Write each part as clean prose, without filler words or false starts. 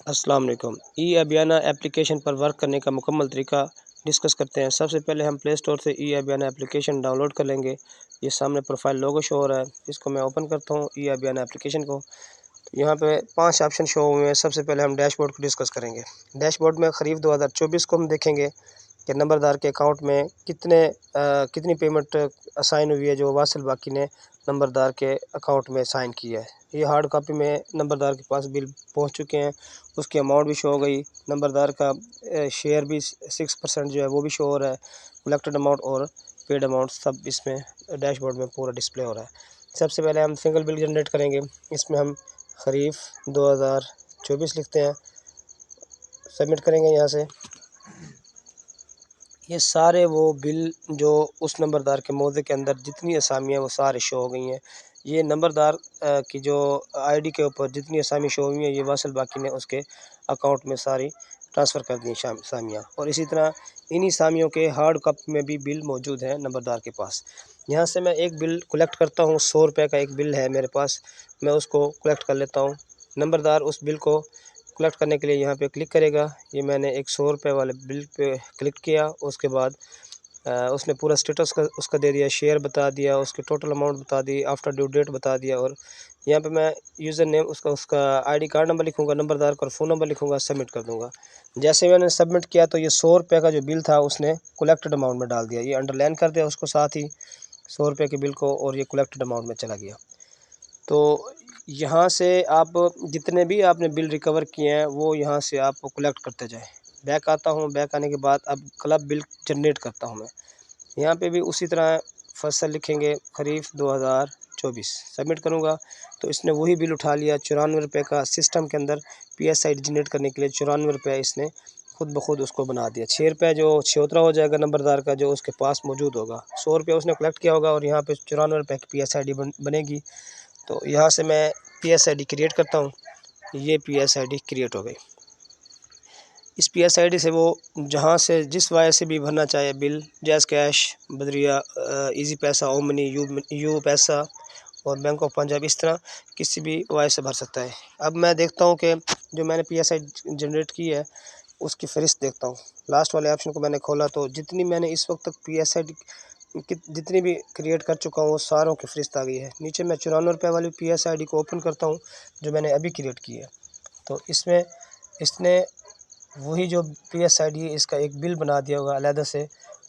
السلام علیکم۔ ای ابیانہ ایپلیکیشن پر ورک کرنے کا مکمل طریقہ ڈسکس کرتے ہیں۔ سب سے پہلے ہم پلے اسٹور سے ای ابیانہ ایپلیکیشن ڈاؤن لوڈ کر لیں گے۔ یہ سامنے پروفائل لوگو شو ہو رہا ہے، اس کو میں اوپن کرتا ہوں ای ابیانہ ایپلیکیشن کو۔ یہاں پہ 5 آپشن شو ہوئے ہیں۔ سب سے پہلے ہم ڈیش بورڈ کو ڈسکس کریں گے۔ ڈیش بورڈ میں خریف 2024 کو ہم دیکھیں گے کہ نمبردار کے اکاؤنٹ میں کتنی پیمنٹ اسائن ہوئی ہے جو واصل باقی نے نمبردار کے اکاؤنٹ میں سائن کیا ہے۔ یہ ہارڈ کاپی میں نمبردار کے پاس بل پہنچ چکے ہیں، اس کی اماؤنٹ بھی شو ہو گئی، نمبردار کا شیئر بھی 6% جو ہے وہ بھی شو ہو رہا ہے، کلیکٹڈ اماؤنٹ اور پیڈ اماؤنٹ سب اس میں ڈیش بورڈ میں پورا ڈسپلے ہو رہا ہے۔ سب سے پہلے ہم سنگل بل جنریٹ کریں گے۔ اس میں ہم خریف 2024 لکھتے ہیں، سبمٹ کریں گے یہاں سے۔ یہ سارے وہ بل جو اس نمبردار کے موضوع کے اندر جتنی اسامیاں وہ سارے شو ہو گئی ہیں۔ یہ نمبردار کی جو آئی ڈی کے اوپر جتنی اسامی شو ہوئی ہیں یہ واصل باقی نے اس کے اکاؤنٹ میں ساری ٹرانسفر کر دی اسامیاں، اور اسی طرح انہی اسامیوں کے ہارڈ کاپی میں بھی بل موجود ہیں نمبردار کے پاس۔ یہاں سے میں ایک بل کلیکٹ کرتا ہوں، 100 روپے کا ایک بل ہے میرے پاس، میں اس کو کلیکٹ کر لیتا ہوں۔ نمبردار اس بل کو کلیکٹ کرنے کے لیے یہاں پہ کلک کرے گا۔ یہ میں نے ایک 100 روپے والے بل پہ کلک کیا، اس کے بعد اس نے پورا سٹیٹس اس کا دے دیا، شیئر بتا دیا، اس کی ٹوٹل اماؤنٹ بتا دی، آفٹر ڈیو ڈیٹ بتا دیا، اور یہاں پہ میں یوزر نیم اس کا آئی ڈی کارڈ نمبر لکھوں گا، نمبردار کا فون نمبر لکھوں گا، سبمٹ کر دوں گا۔ جیسے میں نے سبمٹ کیا تو یہ 100 روپے کا جو بل تھا اس نے کلیکٹڈ اماؤنٹ میں ڈال دیا، یہ انڈر لائن کر دیا اس کو ساتھ ہی 100 روپے کے بل کو، اور یہ کلیکٹڈ اماؤنٹ میں چلا گیا۔ تو یہاں سے آپ جتنے بھی آپ نے بل ریکور کیے ہیں وہ یہاں سے آپ کو کلیکٹ کرتے جائیں۔ بیک آتا ہوں، بیک آنے کے بعد اب کلب بل جنریٹ کرتا ہوں میں۔ یہاں پہ بھی اسی طرح فصل لکھیں گے، خریف 2024 سبمٹ کروں گا تو اس نے وہی بل اٹھا لیا 94 روپے کا۔ سسٹم کے اندر P S I D generate کرنے کے لیے 94 روپے اس نے خود بخود اس کو بنا دیا۔ 6 روپے جو چھوترا ہو جائے گا نمبردار کا جو اس کے پاس موجود ہوگا، 100 روپے اس نے کلیکٹ کیا ہوگا، اور یہاں پہ 94 روپے کی پی ایس آئی ڈی بنے گی۔ تو یہاں سے میں P S I D create کرتا ہوں، یہ P S I D create ہو گئی۔ اس پی ایس آئی ڈی سے وہ جہاں سے جس وائر سے بھی بھرنا چاہے بل، جیز کیش، بدریہ، ایزی پیسہ، او منی، یو پیسہ اور بینک آف پنجاب، اس طرح کسی بھی وائر سے بھر سکتا ہے۔ اب میں دیکھتا ہوں کہ جو میں نے پی ایس آئی جنریٹ کی ہے اس کی فہرست دیکھتا ہوں۔ لاسٹ والے آپشن کو میں نے کھولا تو جتنی میں نے اس وقت تک پی ایس آئی ڈی جتنی بھی کریٹ کر چکا ہوں وہ ساروں کی فہرست آ گئی ہے۔ نیچے میں 94 روپے والی پی ایس آئی ڈی کو اوپن کرتا ہوں جو میں نے ابھی کریٹ کی ہے، تو اس میں اس نے وہی جو پی ایس آئی ڈی اس کا ایک بل بنا دیا ہوگا علیحدہ سے،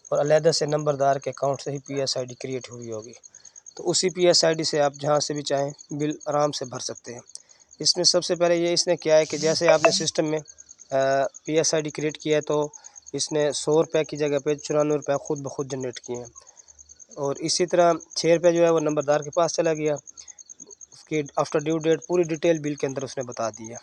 اور علیحدہ سے نمبردار کے اکاؤنٹ سے ہی P S I D create ہوئی ہوگی۔ تو اسی پی ایس آئی ڈی سے آپ جہاں سے بھی چاہیں بل آرام سے بھر سکتے ہیں۔ اس میں سب سے پہلے یہ اس نے کیا ہے کہ جیسے آپ نے سسٹم میں P S I D create کیا ہے تو اس نے 100 روپے کی جگہ پہ 94 روپے خود بخود جنریٹ کیے ہیں، اور اسی طرح 6 روپے جو ہے وہ نمبردار کے پاس چلا گیا، اس کی آفٹر ڈیو ڈیٹ پوری ڈیٹیل بل کے اندر اس نے بتا دی ہے۔